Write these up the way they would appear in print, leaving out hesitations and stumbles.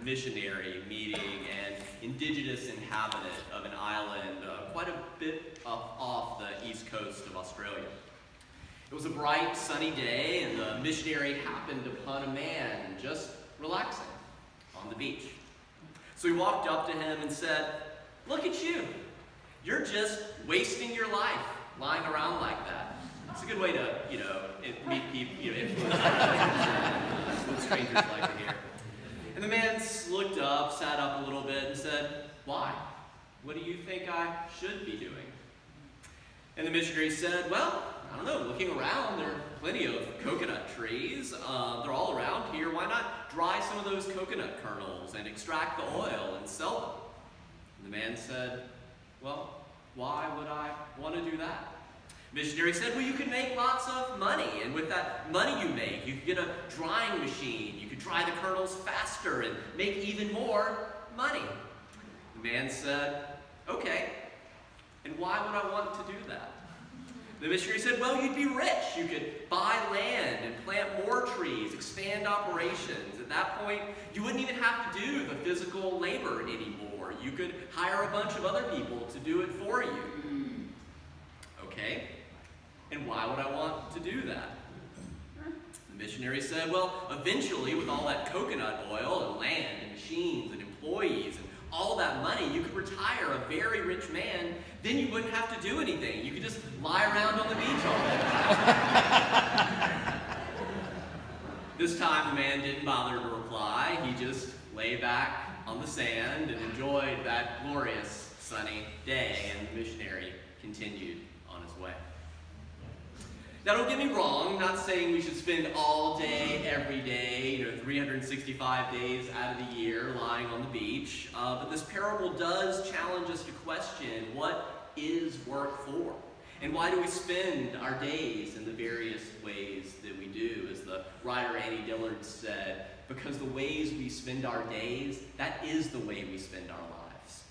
missionary meeting an indigenous inhabitant of an island quite a bit off the east coast of Australia. It was a bright, sunny day, and the missionary happened upon a man just relaxing on the beach. So he walked up to him and said, "Look at you. You're just wasting your life lying around like that." It's a good way to, meet people, influence what strangers like to hear. And the man looked up, sat up a little bit, and said, "Why? What do you think I should be doing?" And the missionary said, "Well, I don't know, looking around, there are plenty of coconut trees. They're all around here. Why not dry some of those coconut kernels and extract the oil and sell them?" And the man said, "Well, why would I want to do that?" The missionary said, "Well, you can make lots of money, and with that money you make, you could get a drying machine. You could dry the kernels faster and make even more money." The man said, "Okay, and why would I want to do that?" The missionary said, "Well, you'd be rich. You could buy land and plant more trees, expand operations. At that point, you wouldn't even have to do the physical labor anymore. You could hire a bunch of other people to do it for you." "Okay, and why would I want to do that?" The missionary said, "Well, eventually, with all that coconut oil and land and machines and employees and all that money, you could retire a very rich man. Then you wouldn't have to do anything. You could just lie around on the beach all day." This time, the man didn't bother to reply. He just lay back on the sand and enjoyed that glorious sunny day, and the missionary continued on his way. Now, don't get me wrong, I'm not saying we should spend all day, every day, 365 days out of the year lying on the beach, but this parable does challenge us to question, what is work for? And why do we spend our days in the various ways that we do? As the writer Annie Dillard said, because the ways we spend our days, that is the way we spend our lives.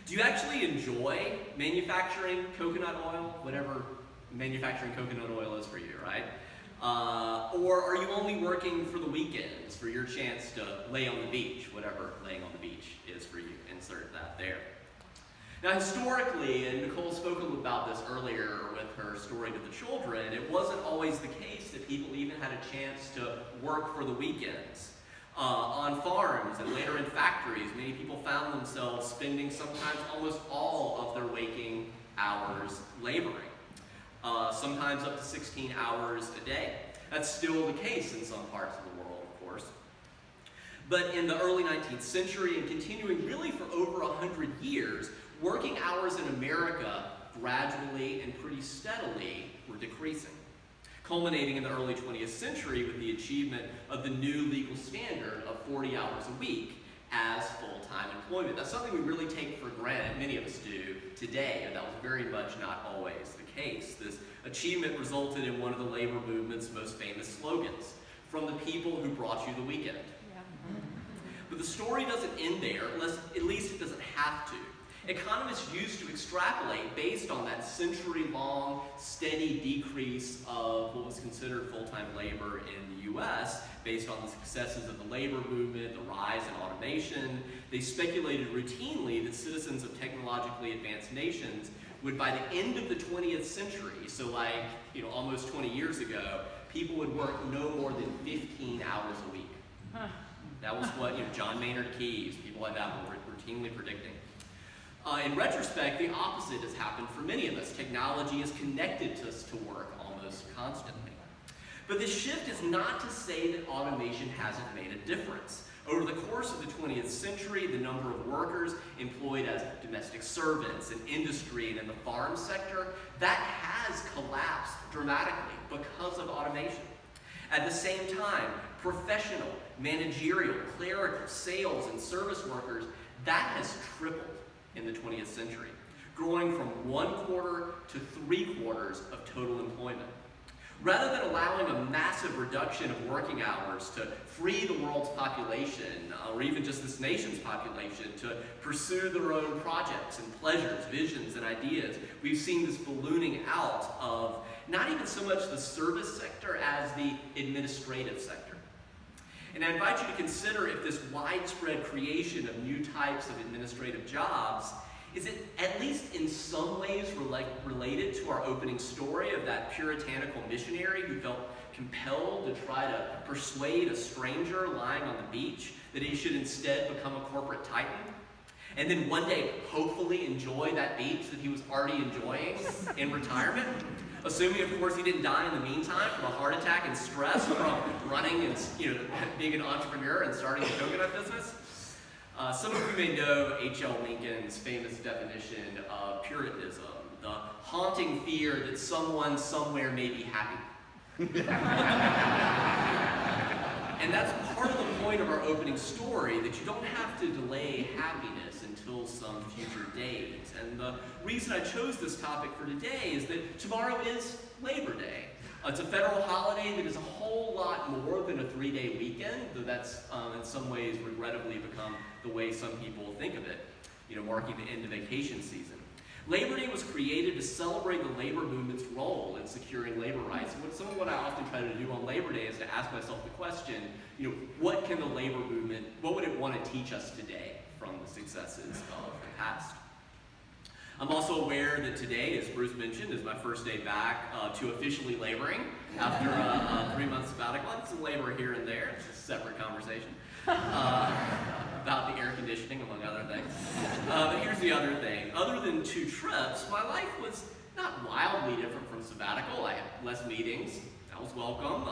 Do you actually enjoy manufacturing coconut oil? Whatever manufacturing coconut oil is for you, right? Or are you only working for the weekends, for your chance to lay on the beach, whatever laying on the beach is for you? Insert that there. Now, historically, and Nicole spoke about this earlier with her story to the children, it wasn't always the case that people even had a chance to work for the weekends. On farms and later in factories, many people found themselves spending sometimes almost all of their waking hours laboring. Sometimes up to 16 hours a day. That's still the case in some parts of the world, of course. But in the early 19th century, and continuing really for over 100 years, working hours in America gradually and pretty steadily were decreasing, culminating in the early 20th century with the achievement of the new legal standard of 40 hours a week as full-time employment. That's something we really take for granted, many of us do today, and that was very much not always the case. This achievement resulted in one of the labor movement's most famous slogans, "From the people who brought you the weekend." Yeah. But the story doesn't end there, at least it doesn't have to. Economists used to extrapolate based on that century-long, steady decrease of what was considered full-time labor in the U.S., based on the successes of the labor movement, the rise in automation. They speculated routinely that citizens of technologically advanced nations would, by the end of the 20th century, so almost 20 years ago, people would work no more than 15 hours a week. That was what John Maynard Keynes, people like that were routinely predicting. In retrospect, the opposite has happened for many of us. Technology has connected us to work almost constantly. But this shift is not to say that automation hasn't made a difference. Over the course of the 20th century, the number of workers employed as domestic servants in industry and in the farm sector, that has collapsed dramatically because of automation. At the same time, professional, managerial, clerical, sales, and service workers, that has tripled in the 20th century, growing from 1/4 to 3/4 of total employment. Rather than allowing a massive reduction of working hours to free the world's population, or even just this nation's population, to pursue their own projects and pleasures, visions, and ideas, we've seen this ballooning out of not even so much the service sector as the administrative sector. And I invite you to consider if this widespread creation of new types of administrative jobs, is it at least in some ways related to our opening story of that puritanical missionary who felt compelled to try to persuade a stranger lying on the beach that he should instead become a corporate titan? And then one day, hopefully enjoy that beach that he was already enjoying in retirement? Assuming, of course, he didn't die in the meantime from a heart attack and stress from running and being an entrepreneur and starting a coconut business. Some of you may know H.L. Lincoln's famous definition of Puritanism, the haunting fear that someone somewhere may be happy. And that's part of the point of our opening story, that you don't have to delay happiness until some future date. And the reason I chose this topic for today is that tomorrow is Labor Day. It's a federal holiday that is a whole lot more than a 3-day weekend, though that's in some ways regrettably become the way some people think of it, marking the end of vacation season. Labor Day was created to celebrate the labor movement's role in securing labor rights. And some of what I often try to do on Labor Day is to ask myself the question, what can the labor movement, what would it want to teach us today from the successes of the past? I'm also aware that today, as Bruce mentioned, is my first day back to officially laboring after a 3-month sabbatical. I did some labor here and there. It's a separate conversation about the air conditioning, among other things. But here's the other thing. Other than 2 trips, my life was not wildly different from sabbatical. I had less meetings. That was welcome.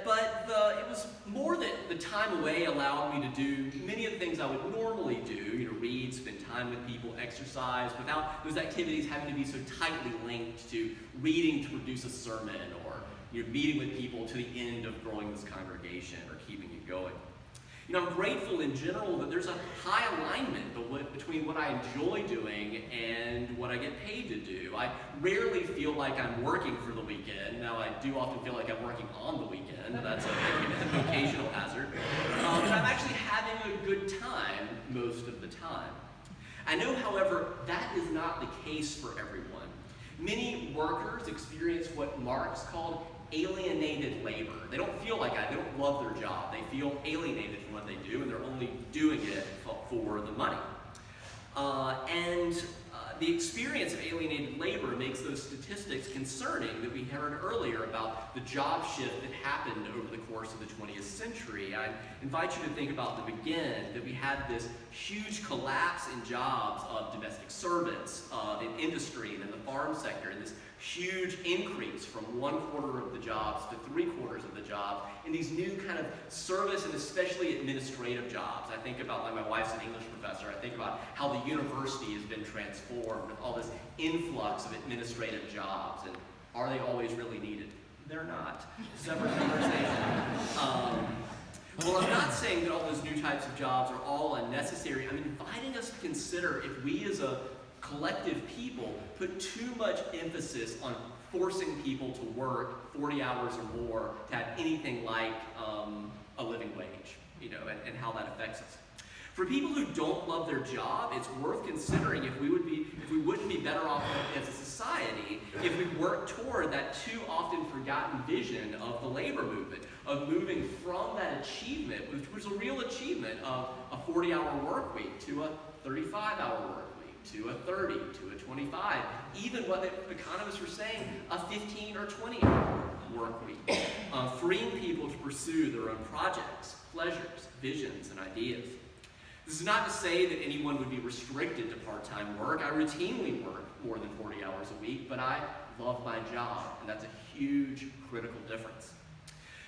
But it was more that the time away allowed me to do many of the things I would normally do, read, spend time with people, exercise, without those activities having to be so tightly linked to reading to produce a sermon or meeting with people to the end of growing this congregation or keeping it going. I'm grateful in general that there's a high alignment between what I enjoy doing and what I get paid to do. I rarely feel like I'm working for the weekend. Now, I do often feel like I'm working on the weekend. That's a vocational hazard. But I'm actually having a good time most of the time. I know, however, that is not the case for everyone. Many workers experience what Marx called alienated labor. They don't feel like they don't love their job. They feel alienated from what they do, and they're only doing it for the money. The experience of alienated labor makes those statistics concerning that we heard earlier about the job shift that happened over the course of the 20th century. I invite you to think about the begin, that we had this huge collapse in jobs of domestic servants, in industry and in the farm sector, and this huge increase from 1/4 of the jobs to 3/4 of the jobs in these new kind of service and especially administrative jobs. I think about, like, my wife's an English professor, I think about how the university has been transformed with all this influx of administrative jobs, and are they always really needed? They're not. Separate conversation. Well, I'm not saying that all those new types of jobs are all unnecessary. I'm inviting us to consider if we as a collective people put too much emphasis on forcing people to work 40 hours or more to have anything like a living wage, and how that affects us. For people who don't love their job, it's worth considering if we wouldn't be better off as a society if we worked toward that too often forgotten vision of the labor movement, of moving from that achievement, which was a real achievement of a 40-hour work week, to a 35-hour work week, to a 30, to a 25, even what the economists were saying, a 15 or 20-hour work week, freeing people to pursue their own projects, pleasures, visions, and ideas. This is not to say that anyone would be restricted to part-time work. I routinely work more than 40 hours a week, but I love my job, and that's a huge, critical difference.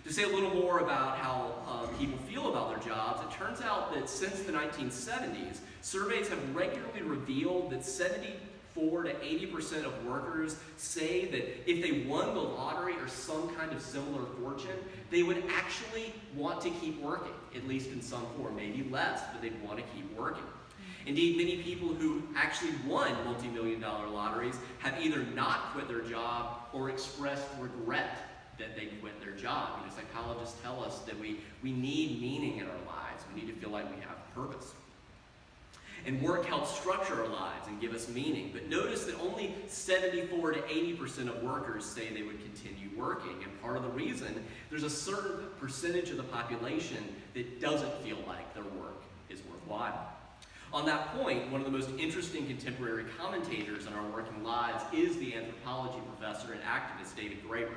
To say a little more about how people feel about their jobs, it turns out that since the 1970s, surveys have regularly revealed that 74 to 80% of workers say that if they won the lottery or some kind of similar fortune, they would actually want to keep working, at least in some form, maybe less, but they'd want to keep working. Indeed, many people who actually won multi-million-dollar lotteries have either not quit their job or expressed regret that they quit their job. Psychologists tell us that we need meaning in our lives. We need to feel like we have purpose. And work helps structure our lives and give us meaning. But notice that only 74 to 80% of workers say they would continue working. And part of the reason, there's a certain percentage of the population that doesn't feel like their work is worthwhile. On that point, one of the most interesting contemporary commentators on our working lives is the anthropology professor and activist David Gregg.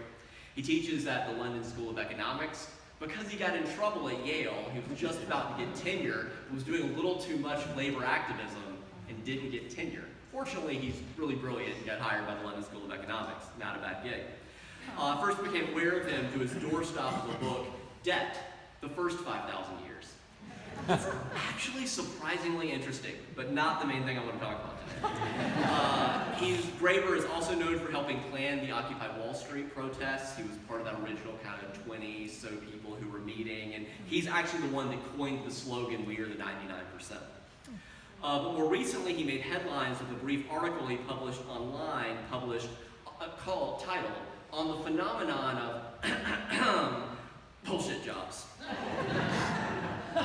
He teaches at the London School of Economics. Because he got in trouble at Yale, he was just about to get tenure, was doing a little too much labor activism, and didn't get tenure. Fortunately, he's really brilliant and got hired by the London School of Economics. Not a bad gig. First became aware of him through his doorstop of the book, Debt, the First 5,000 Years. It's actually surprisingly interesting, but not the main thing I want to talk about today. Graeber is also known for helping plan the Occupy Wall Street protests. He was part of that original kind of 20 so people who were meeting, and he's actually the one that coined the slogan, "We are the 99%." But more recently, he made headlines with a brief article he published online, titled, "On the Phenomenon of Bullshit Jobs."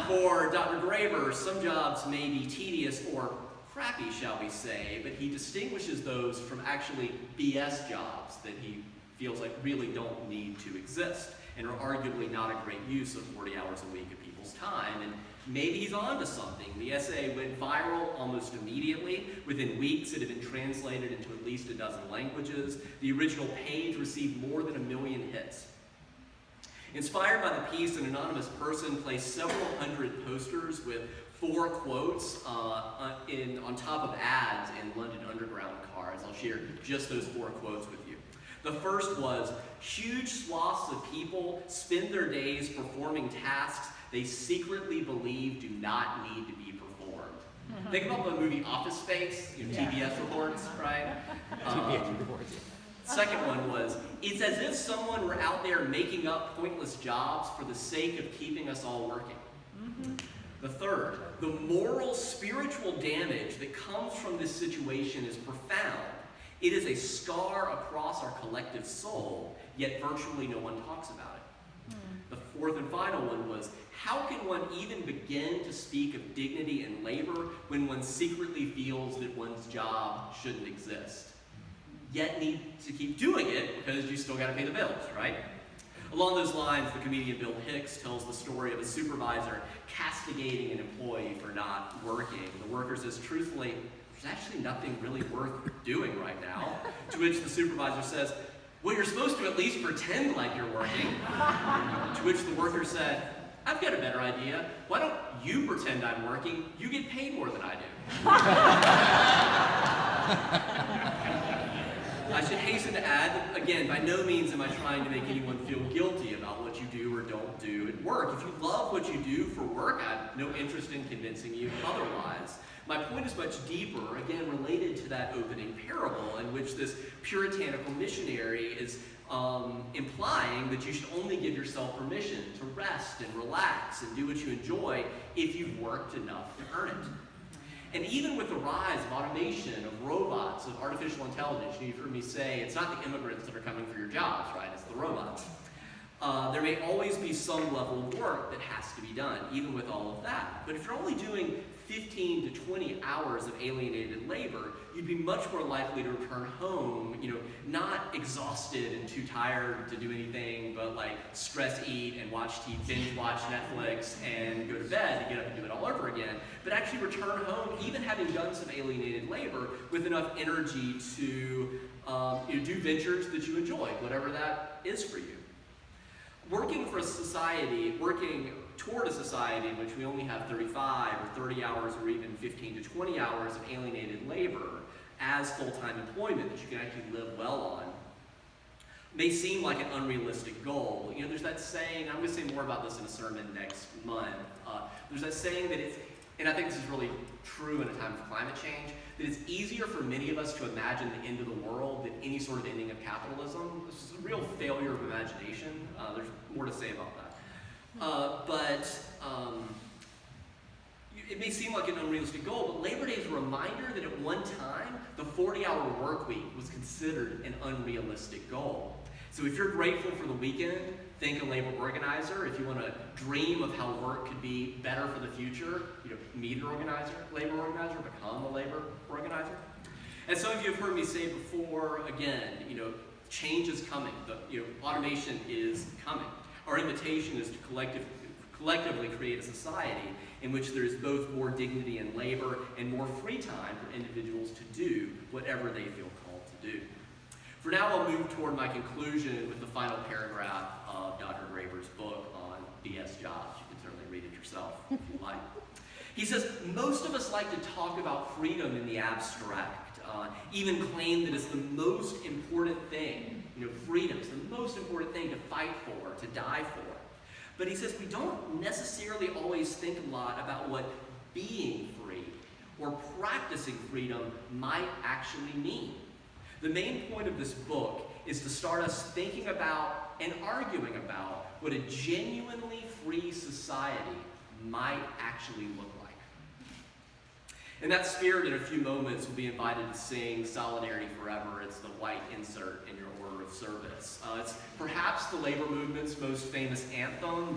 For Dr. Graeber, some jobs may be tedious or crappy, shall we say, but he distinguishes those from actually BS jobs that he feels like really don't need to exist and are arguably not a great use of 40 hours a week of people's time. And maybe he's on to something. The essay went viral almost immediately. Within weeks, it had been translated into at least a dozen languages. The original page received more than 1 million hits. Inspired by the piece, an anonymous person placed several hundred posters with 4 quotes on top of ads in London Underground cars. I'll share just those 4 quotes with you. The first was, "Huge swaths of people spend their days performing tasks they secretly believe do not need to be performed." Think about the movie Office Space, TBS reports, right? TBS reports, yeah. Second one was, "It's as if someone were out there making up pointless jobs for the sake of keeping us all working." The third, "The moral, spiritual damage that comes from this situation is profound. It is a scar across our collective soul, yet virtually no one talks about it." The fourth and final one was, "How can one even begin to speak of dignity in labor when one secretly feels that one's job shouldn't exist, yet need to keep doing it because you still got to pay the bills," right? Along those lines, the comedian Bill Hicks tells the story of a supervisor castigating an employee for not working. The worker says, truthfully, "There's actually nothing really worth doing right now." To which the supervisor says, "Well, you're supposed to at least pretend like you're working." To which the worker said, "I've got a better idea. Why don't you pretend I'm working? You get paid more than I do." I should hasten to add that, again, by no means am I trying to make anyone feel guilty about what you do or don't do at work. If you love what you do for work, I have no interest in convincing you otherwise. My point is much deeper, again, related to that opening parable in which this puritanical missionary is implying that you should only give yourself permission to rest and relax and do what you enjoy if you've worked enough to earn it. And even with the rise of automation, of robots, of artificial intelligence, you've heard me say it's not the immigrants that are coming for your jobs, right? It's the robots. There may always be some level of work that has to be done, even with all of that. But if you're only doing 15 to 20 hours of alienated labor, you'd be much more likely to return home, not exhausted and too tired to do anything but like stress eat and binge watch Netflix and go to bed to get up and do it all over again, but actually return home, even having done some alienated labor, with enough energy to do ventures that you enjoy, whatever that is for you. Working toward a society in which we only have 35 or 30 hours or even 15 to 20 hours of alienated labor as full-time employment that you can actually live well on may seem like an unrealistic goal. There's that saying, I'm going to say more about this in a sermon next month, there's that saying that and I think this is really true in a time of climate change, that it's easier for many of us to imagine the end of the world than any sort of ending of capitalism. This is a real failure of imagination. There's more to say about that. It may seem like an unrealistic goal, but Labor Day is a reminder that at one time, the 40-hour work week was considered an unrealistic goal. So if you're grateful for the weekend, think a labor organizer. If you want to dream of how work could be better for the future, meet an organizer, labor organizer, become a labor organizer. And some of you have heard me say before, again, change is coming. Automation is coming. Our invitation is to collectively create a society in which there is both more dignity in labor and more free time for individuals to do whatever they feel called to do. For now, I'll move toward my conclusion with the final paragraph of Dr. Graeber's book on BS jobs. You can certainly read it yourself if you like. He says, most of us like to talk about freedom in the abstract, even claim that it's the most important thing. Freedom is the most important thing to fight for, to die for. But he says we don't necessarily always think a lot about what being free or practicing freedom might actually mean. The main point of this book is to start us thinking about and arguing about what a genuinely free society might actually look like. In that spirit, in a few moments, we'll be invited to sing Solidarity Forever. It's the white insert in your order of service. It's perhaps the labor movement's most famous anthem,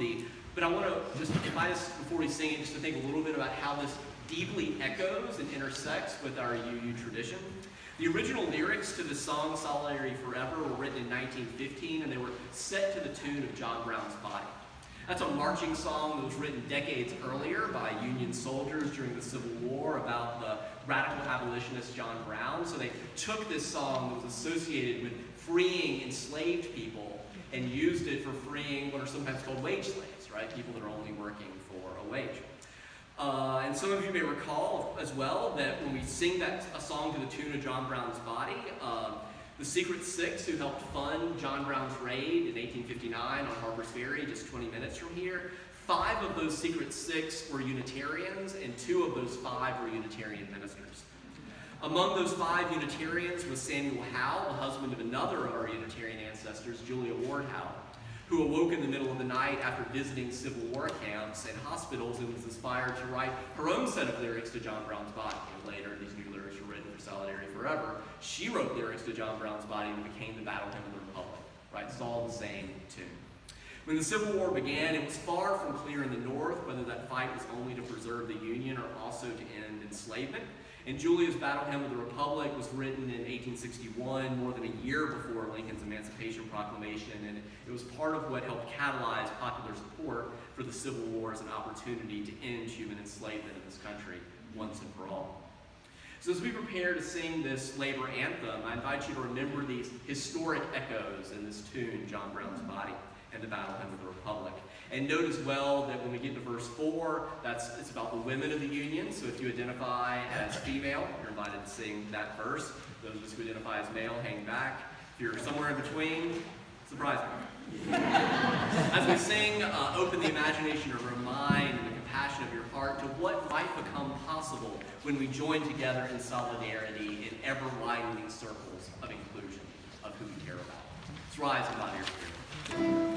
but I want to just invite us, before we sing it, just to think a little bit about how this deeply echoes and intersects with our UU tradition. The original lyrics to the song Solidarity Forever were written in 1915, and they were set to the tune of John Brown's Body. That's a marching song that was written decades earlier by Union soldiers during the Civil War about the radical abolitionist John Brown. So they took this song that was associated with freeing enslaved people and used it for freeing what are sometimes called wage slaves, right? People that are only working for a wage. And some of you may recall as well that when we sing a song to the tune of John Brown's Body, the Secret Six, who helped fund John Brown's raid in 1859 on Harper's Ferry, just 20 minutes from here, 5 of those Secret Six were Unitarians, and 2 of those 5 were Unitarian ministers. Among those 5 Unitarians was Samuel Howe, the husband of another of our Unitarian ancestors, Julia Ward Howe, who awoke in the middle of the night after visiting Civil War camps and hospitals and was inspired to write her own set of lyrics to John Brown's Body. And later, these new lyrics were written for Solidarity Forever. She wrote lyrics to John Brown's Body and became the battle hymn of the Republic. Right? It's all the same tune. When the Civil War began, it was far from clear in the North whether that fight was only to preserve the Union or also to end enslavement. And Julia's battle hymn of the Republic was written in 1861, more than a year before Lincoln's Emancipation Proclamation, and it was part of what helped catalyze popular support for the Civil War as an opportunity to end human enslavement in this country once and for all. So as we prepare to sing this labor anthem, I invite you to remember these historic echoes in this tune, John Brown's Body, and the battle hymn of the Republic. And note as well that when we get to verse 4, it's about the women of the Union. So if you identify as female, you're invited to sing that verse. Those of us who identify as male, hang back. If you're somewhere in between, surprise me. As we sing, open the imagination of your mind and the compassion of your heart to what might become possible when we join together in solidarity in ever-widening circles of inclusion of who we care about. Let's rise and bow to your spirit.